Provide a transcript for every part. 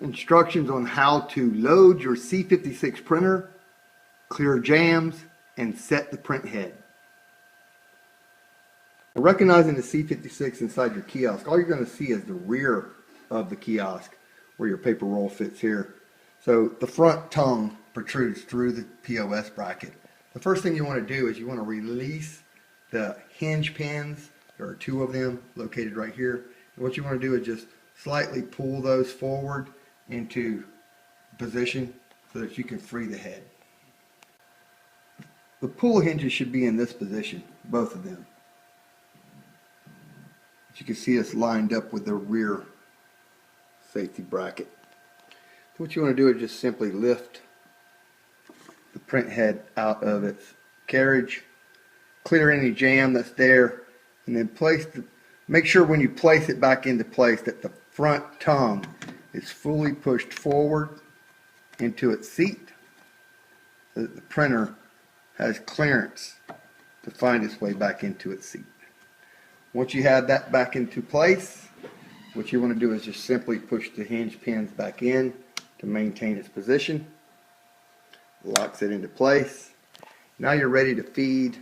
instructions on how to load your C-56 printer, clear jams, and set the print head. Recognizing the C-56 inside your kiosk, all you're going to see is the rear of the kiosk where your paper roll fits here. So the front tongue protrudes through the POS bracket. The first thing you want to do is you want to release the hinge pins. There are two of them located right here. And what you want to do is just slightly pull those forward into position so that you can free the head. The pull hinges should be in this position, both of them. As you can see, it's lined up with the rear safety bracket. So what you want to do is just simply lift the print head out of its carriage, clear any jam that's there, and then make sure when you place it back into place that the front tongue is fully pushed forward into its seat so that the printer has clearance to find its way back into its seat. Once you have that back into place, what you want to do is just simply push the hinge pins back in to maintain its position. Locks it into place. Now you're ready to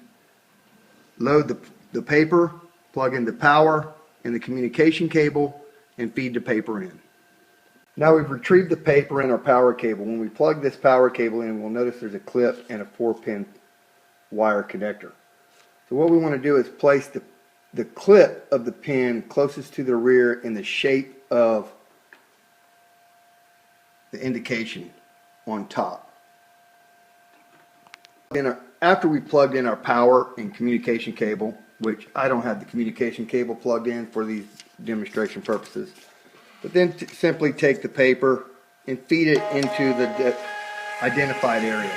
load the paper, plug in the power and the communication cable, and feed the paper in. Now we've retrieved the paper and our power cable. When we plug this power cable in, we'll notice there's a clip and a 4-pin wire connector. So what we want to do is place the clip of the pin closest to the rear in the shape of the indication on top. After we plugged in our power and communication cable, which I don't have the communication cable plugged in for these demonstration purposes, but then simply take the paper and feed it into the identified area.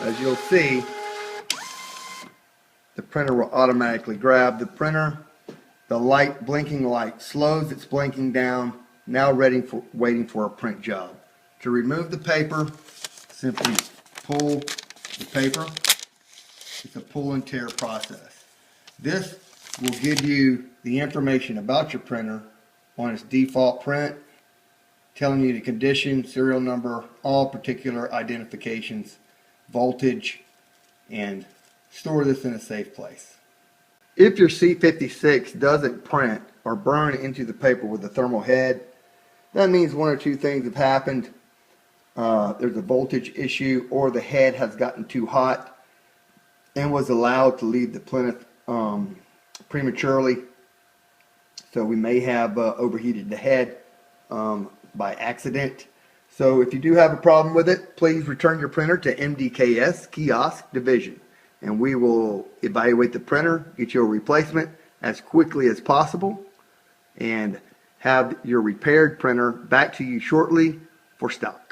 As you'll see, the printer will automatically grab the printer. The blinking light slows its blinking down, now waiting for a print job. To remove the paper, simply pull the paper. It's a pull and tear process. This will give you the information about your printer on its default print, telling you the condition, serial number, all particular identifications, voltage, and store this in a safe place. If your C-56 doesn't print or burn into the paper with a thermal head, that means one or two things have happened. There's a voltage issue, or the head has gotten too hot and was allowed to leave the plinth prematurely. So we may have overheated the head by accident. So if you do have a problem with it, please return your printer to MDKS Kiosk Division, and we will evaluate the printer, get you a replacement as quickly as possible, and have your repaired printer back to you shortly for stock.